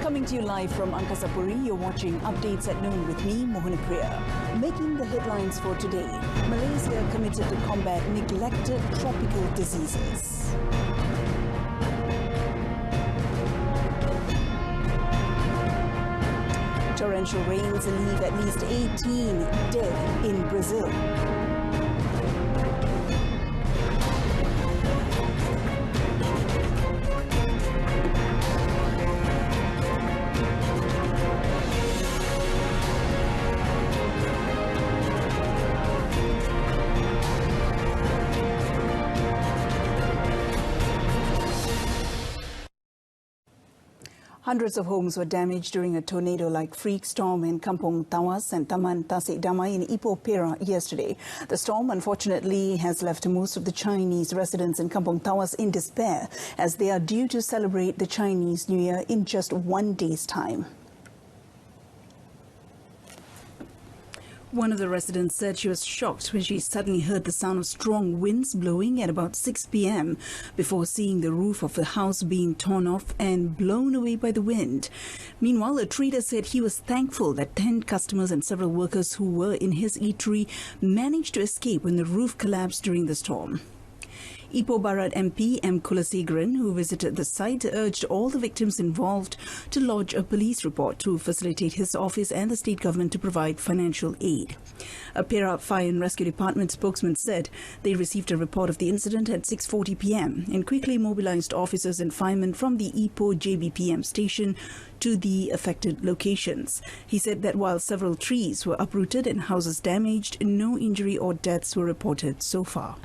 Coming to you live from Angkasapuri, you're watching Updates at Noon with me, Mohanapriya. Making the headlines for today, Malaysia committed to combat neglected tropical diseases. Torrential rains leave at least 18 dead in Brazil. Hundreds of homes were damaged during a tornado-like freak storm in Kampung Tawas and Taman Tasik Damai in Ipoh, Perak yesterday. The storm, unfortunately, has left most of the Chinese residents in Kampung Tawas in despair as they are due to celebrate the Chinese New Year in just 1 day's time. One of the residents said she was shocked when she suddenly heard the sound of strong winds blowing at about 6 p.m. before seeing the roof of the house being torn off and blown away by the wind. Meanwhile, a trader said he was thankful that 10 customers and several workers who were in his eatery managed to escape when the roof collapsed during the storm. Ipoh Barat MP M. Kulasegaran, who visited the site, urged all the victims involved to lodge a police report to facilitate his office and the state government to provide financial aid. A Perak Fire and Rescue Department spokesman said they received a report of the incident at 6:40 p.m. and quickly mobilized officers and firemen from the Ipoh JBPM station to the affected locations. He said that while several trees were uprooted and houses damaged, no injury or deaths were reported so far.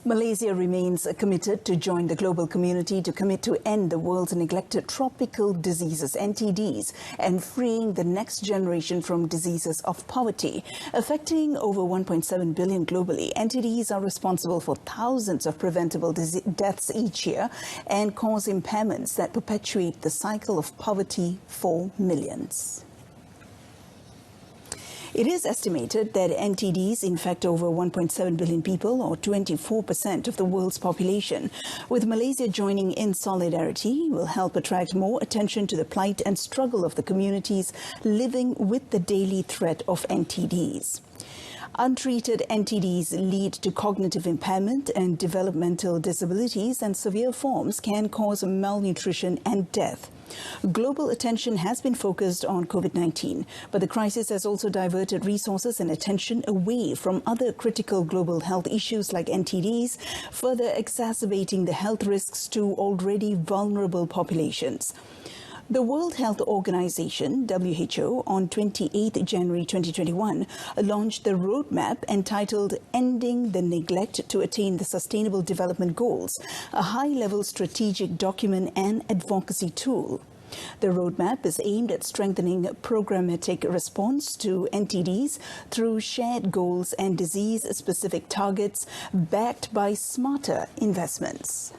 Malaysia remains committed to join the global community to commit to end the world's neglected tropical diseases, NTDs, and freeing the next generation from diseases of poverty. Affecting over 1.7 billion globally, NTDs are responsible for thousands of preventable deaths each year and cause impairments that perpetuate the cycle of poverty for millions. It is estimated that NTDs infect over 1.7 billion people, or 24% of the world's population. With Malaysia joining in solidarity, will help attract more attention to the plight and struggle of the communities living with the daily threat of NTDs. Untreated NTDs lead to cognitive impairment and developmental disabilities, and severe forms can cause malnutrition and death. Global attention has been focused on COVID-19, but the crisis has also diverted resources and attention away from other critical global health issues like NTDs, further exacerbating the health risks to already vulnerable populations. The World Health Organization, WHO, on 28 January 2021 launched the roadmap entitled Ending the Neglect to Attain the Sustainable Development Goals, a high-level strategic document and advocacy tool. The roadmap is aimed at strengthening programmatic response to NTDs through shared goals and disease-specific targets backed by smarter investments.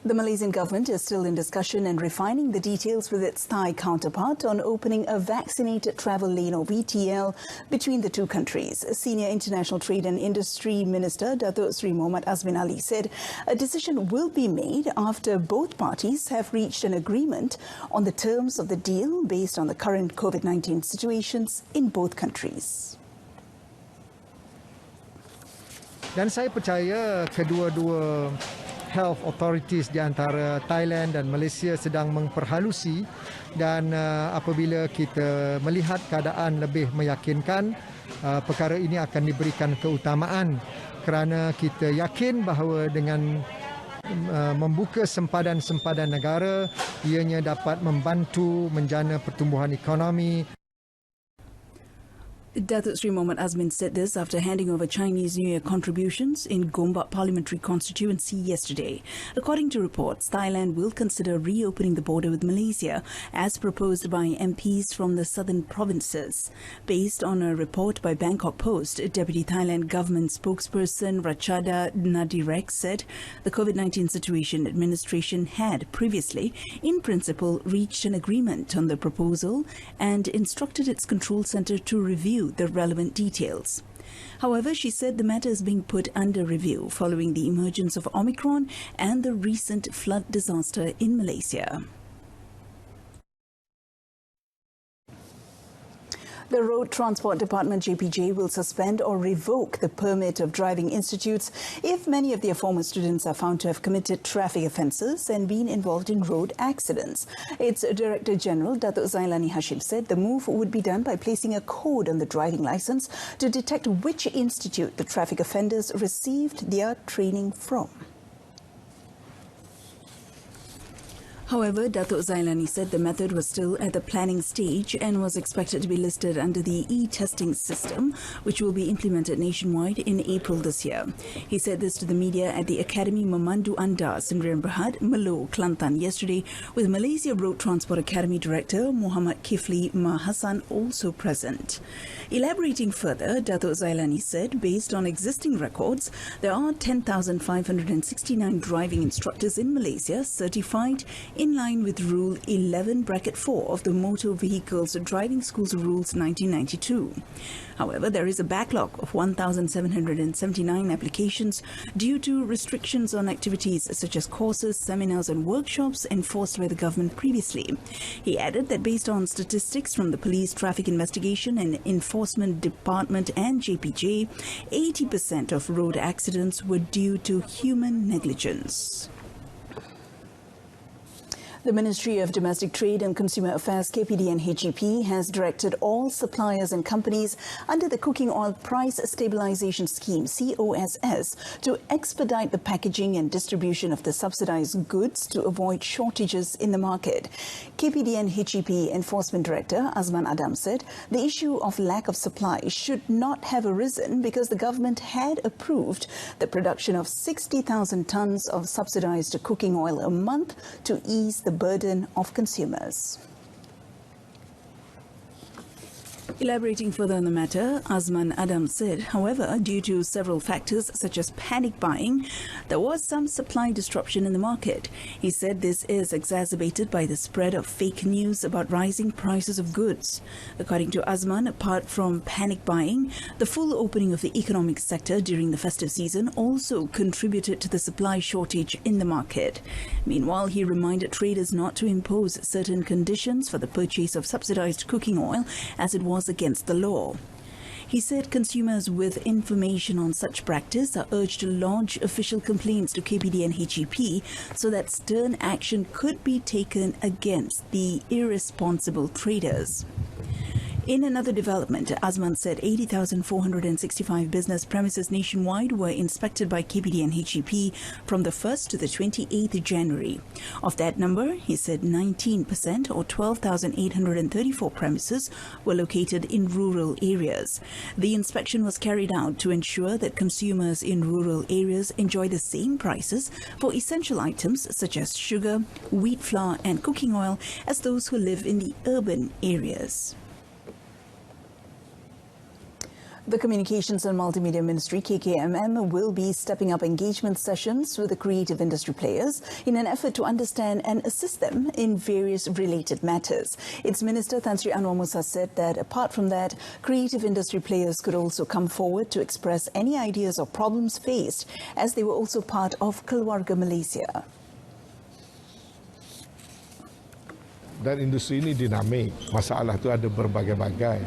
The Malaysian government is still in discussion and refining the details with its Thai counterpart on opening a vaccinated travel lane, or VTL, between the two countries. Senior International Trade and Industry Minister Datuk Sri Mohammad Azmin Ali said a decision will be made after both parties have reached an agreement on the terms of the deal based on the current COVID-19 situations in both countries. Dan saya percaya kedua-dua health authorities di antara Thailand dan Malaysia sedang memperhalusi, dan apabila kita melihat keadaan lebih meyakinkan, perkara ini akan diberikan keutamaan kerana kita yakin bahawa dengan membuka sempadan-sempadan negara, ianya dapat membantu menjana pertumbuhan ekonomi. Datuk Sri Mohammad Azmin said this after handing over Chinese New Year contributions in Gombak parliamentary constituency yesterday. According to reports, Thailand will consider reopening the border with Malaysia as proposed by MPs from the southern provinces. Based on a report by Bangkok Post, Deputy Thailand Government spokesperson Rachada Nadirek said the COVID-19 situation administration had previously, in principle, reached an agreement on the proposal and instructed its control centre to review the relevant details. However, she said the matter is being put under review following the emergence of Omicron and the recent flood disaster in Malaysia. The Road Transport Department JPJ will suspend or revoke the permit of driving institutes if many of their former students are found to have committed traffic offences and been involved in road accidents. Its Director General, Datuk Zailani Hashim, said the move would be done by placing a code on the driving licence to detect which institute the traffic offenders received their training from. However, Datuk Zailani said the method was still at the planning stage and was expected to be listed under the e-testing system, which will be implemented nationwide in April this year. He said this to the media at the Academy Memandu Anda, Sdn Bhd, Melo, Kelantan yesterday, with Malaysia Road Transport Academy Director Muhammad Kifli Mahasan also present. Elaborating further, Datuk Zailani said, based on existing records, there are 10,569 driving instructors in Malaysia certified in line with Rule 11(4) of the Motor Vehicles Driving Schools Rules 1992. However, there is a backlog of 1,779 applications due to restrictions on activities such as courses, seminars and workshops enforced by the government previously. He added that based on statistics from the Police Traffic Investigation and Enforcement Department and JPJ, 80% of road accidents were due to human negligence. The Ministry of Domestic Trade and Consumer Affairs KPD and HEP has directed all suppliers and companies under the Cooking Oil Price Stabilisation Scheme (COSS) to expedite the packaging and distribution of the subsidised goods to avoid shortages in the market. KPD and HEP Enforcement Director Azman Adam said the issue of lack of supply should not have arisen because the government had approved the production of 60,000 tonnes of subsidised cooking oil a month to ease the burden of consumers. Elaborating further on the matter, Azman Adam said, however, due to several factors such as panic buying, there was some supply disruption in the market. He said this is exacerbated by the spread of fake news about rising prices of goods. According to Azman, apart from panic buying, the full opening of the economic sector during the festive season also contributed to the supply shortage in the market. Meanwhile, he reminded traders not to impose certain conditions for the purchase of subsidized cooking oil as it was against the law. He said consumers with information on such practice are urged to lodge official complaints to KPD and HEP so that stern action could be taken against the irresponsible traders. In another development, Azman said 80,465 business premises nationwide were inspected by KPD and HEP from the 1st to the 28th January. Of that number, he said 19% or 12,834 premises were located in rural areas. The inspection was carried out to ensure that consumers in rural areas enjoy the same prices for essential items such as sugar, wheat flour and cooking oil as those who live in the urban areas. The Communications and Multimedia Ministry, KKMM, will be stepping up engagement sessions with the creative industry players in an effort to understand and assist them in various related matters. Its Minister, Tan Sri Anwar Musa, said that apart from that, creative industry players could also come forward to express any ideas or problems faced, as they were also part of Keluarga Malaysia. Dan industri ini dinamik, masalah itu ada berbagai-bagai.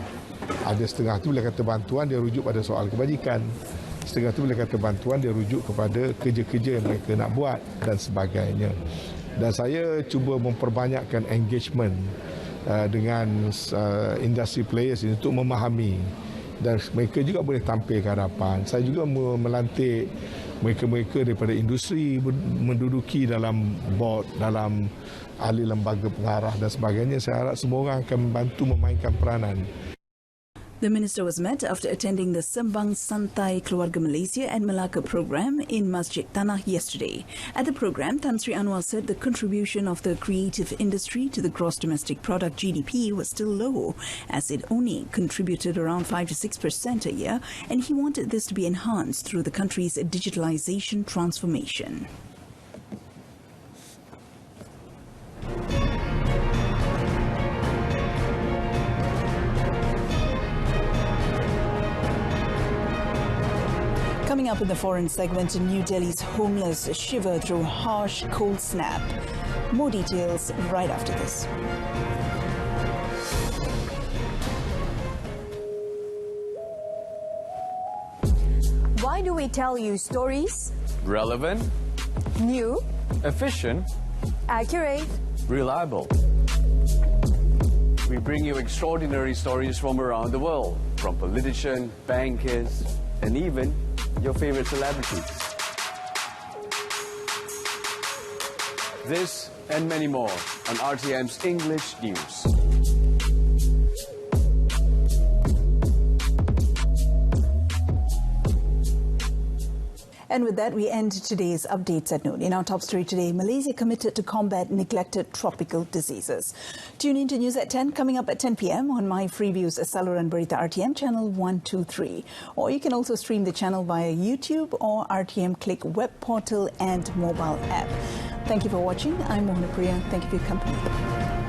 Ada setengah tu boleh kata bantuan dia rujuk pada soal kebajikan. Setengah tu boleh kata bantuan dia rujuk kepada kerja-kerja yang mereka nak buat dan sebagainya. Dan saya cuba memperbanyakkan engagement dengan industri players ini untuk memahami dan mereka juga boleh tampil ke hadapan. Saya juga melantik mereka-mereka daripada industri menduduki dalam board, dalam ahli lembaga pengarah dan sebagainya. Saya harap semua orang akan membantu memainkan peranan. The minister was met after attending the Sembang Santai Keluarga Malaysia and Melaka program in Masjid Tanah yesterday. At the program, Tan Sri Anwar said the contribution of the creative industry to the gross domestic product GDP was still low, as it only contributed around 5 to 6% a year, and he wanted this to be enhanced through the country's digitalization transformation. Coming up in the foreign segment, New Delhi's homeless shiver through harsh cold snap. More details right after this. Why do we tell you stories? Relevant, New, efficient, accurate. reliable. We bring you extraordinary stories from around the world, from politicians, bankers, and even your favorite celebrities. This and many more on RTM's English News. And with that, we end today's updates at noon. In our top story today, Malaysia committed to combat neglected tropical diseases. Tune in to News at 10, coming up at 10 p.m. on my Freeviews Salur and Berita RTM channel 123. Or you can also stream the channel via YouTube or RTM Click web portal and mobile app. Thank you for watching. I'm Mohana Priya. Thank you for your company.